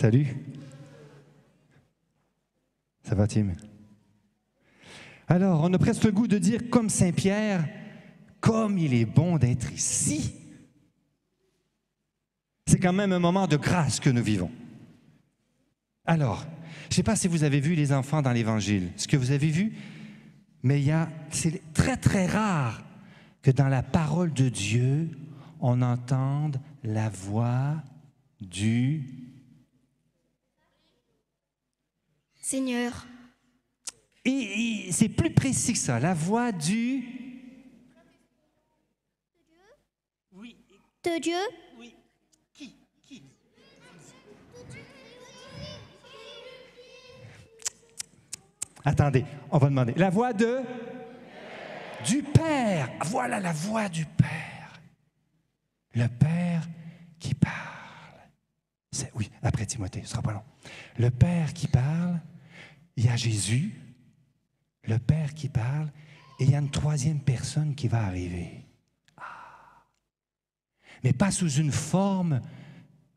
Salut. Ça va, Tim? Alors, on a presque le goût de dire comme Saint-Pierre, comme il est bon d'être ici. C'est quand même un moment de grâce que nous vivons. Alors, je ne sais pas si vous avez vu les enfants dans l'Évangile, ce que vous avez vu, mais c'est très, très rare que dans la parole de Dieu, on entende la voix du Seigneur. Et c'est plus précis que ça, la voix du... Oui. De Dieu. Oui. Qui? Attendez, on va demander. La voix du Père. Voilà la voix du Père. Le Père qui parle. Oui, après Timothée, ce ne sera pas long. Le Père qui parle, il y a Jésus, le Père qui parle, et il y a une troisième personne qui va arriver. Ah. Mais pas sous une forme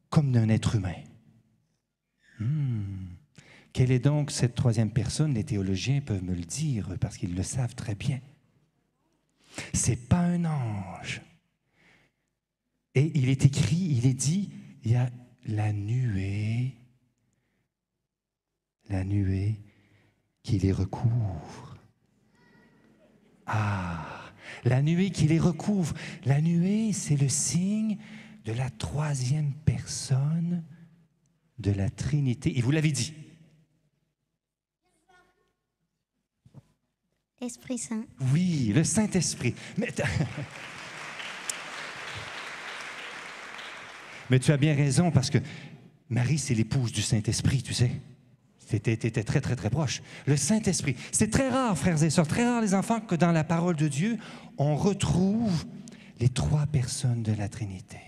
comme d'un être humain. Quelle est donc cette troisième personne? Les théologiens peuvent me le dire parce qu'ils le savent très bien. C'est pas un ange. Et il est écrit, il est dit, il y a la nuée qui les recouvre. Ah, la nuée qui les recouvre. La nuée, c'est le signe de la troisième personne de la Trinité. Et vous l'avez dit. Esprit Saint. Oui, le Saint-Esprit. Mais tu as bien raison, parce que Marie, c'est l'épouse du Saint-Esprit, tu sais. T'étais très, très, très proche. Le Saint-Esprit. C'est très rare, frères et sœurs, très rare, les enfants, que dans la parole de Dieu, on retrouve les trois personnes de la Trinité.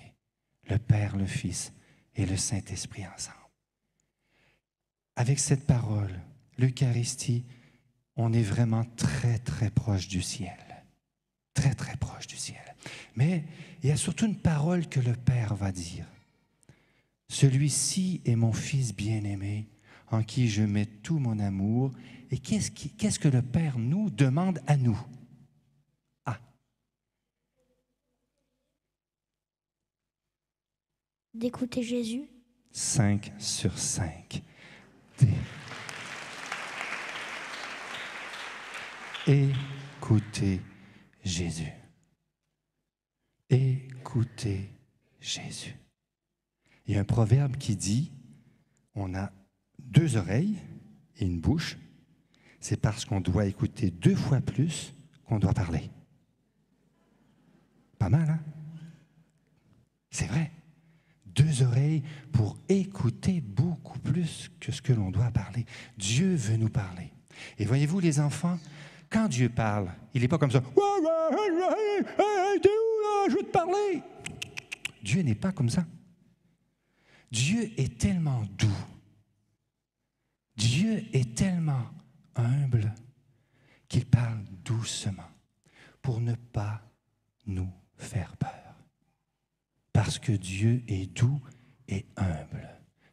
Le Père, le Fils et le Saint-Esprit ensemble. Avec cette parole, l'Eucharistie, on est vraiment très, très proche du ciel. Très, très proche du ciel. Mais il y a surtout une parole que le Père va dire. Celui-ci est mon Fils bien-aimé, en qui je mets tout mon amour. Et qu'est-ce que le Père nous demande à nous? Ah. D'écouter Jésus. 5 sur 5. Écoutez Jésus. Écoutez Jésus. Il y a un proverbe qui dit, on a 2 oreilles et une bouche. C'est parce qu'on doit écouter 2 fois plus qu'on doit parler. Pas mal, hein? C'est vrai. 2 oreilles pour écouter beaucoup plus que ce que l'on doit parler. Dieu veut nous parler. Et voyez-vous, les enfants, quand Dieu parle, il n'est pas comme ça. T'es où là? Je veux te parler. Dieu n'est pas comme ça. Dieu est tellement doux. Dieu est tellement humble qu'il parle doucement pour ne pas nous faire peur. Parce que Dieu est doux et humble.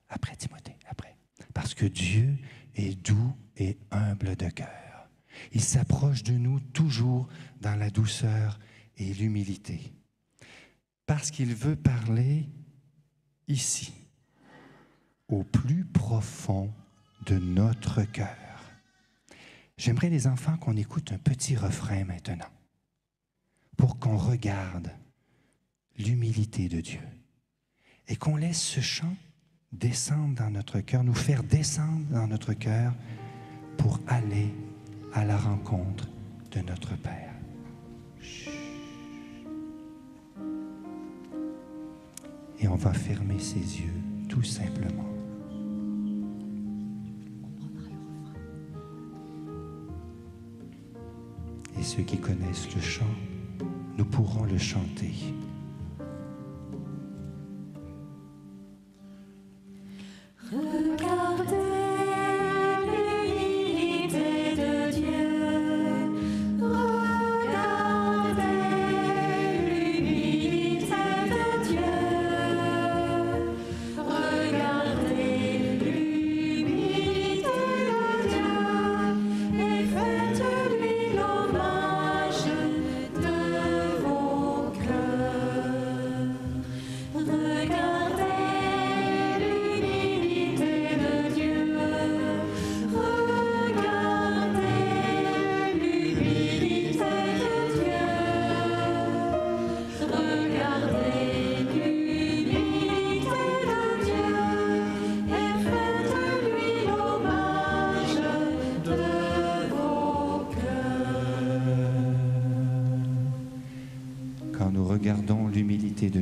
Après Timothée, après. Parce que Dieu est doux et humble de cœur. Il s'approche de nous toujours dans la douceur et l'humilité. Parce qu'il veut parler ici, au plus profond de notre cœur. J'aimerais, les enfants, qu'on écoute un petit refrain maintenant pour qu'on regarde l'humilité de Dieu et qu'on laisse ce chant descendre dans notre cœur, nous faire descendre dans notre cœur pour aller à la rencontre de notre Père. Chut. Et on va fermer ses yeux tout simplement. Et ceux qui connaissent le chant, nous pourrons le chanter. Regardez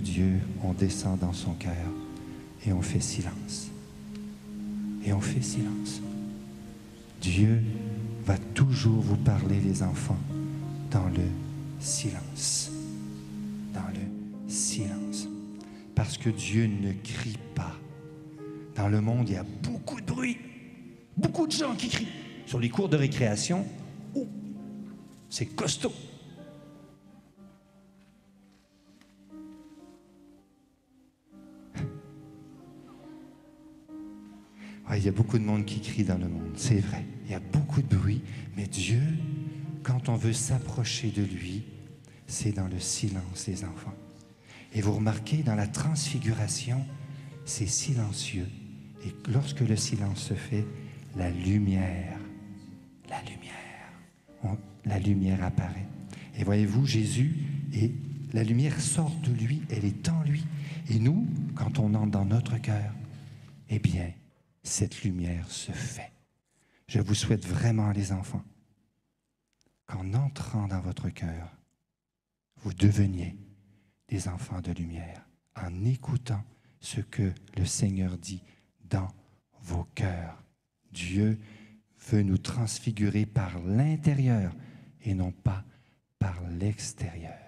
Dieu, on descend dans son cœur et on fait silence. Et on fait silence. Dieu va toujours vous parler, les enfants, dans le silence. Dans le silence. Parce que Dieu ne crie pas. Dans le monde, il y a beaucoup de bruit. Beaucoup de gens qui crient. Sur les cours de récréation, oh, c'est costaud. Ouais, il y a beaucoup de monde qui crie dans le monde, c'est vrai. Il y a beaucoup de bruit, mais Dieu, quand on veut s'approcher de lui, c'est dans le silence, les enfants. Et vous remarquez, dans la transfiguration, c'est silencieux. Et lorsque le silence se fait, la lumière apparaît. Et voyez-vous, Jésus, et la lumière sort de lui, elle est en lui. Et nous, quand on entre dans notre cœur, eh bien, cette lumière se fait. Je vous souhaite vraiment, les enfants, qu'en entrant dans votre cœur, vous deveniez des enfants de lumière, en écoutant ce que le Seigneur dit dans vos cœurs. Dieu veut nous transfigurer par l'intérieur et non pas par l'extérieur.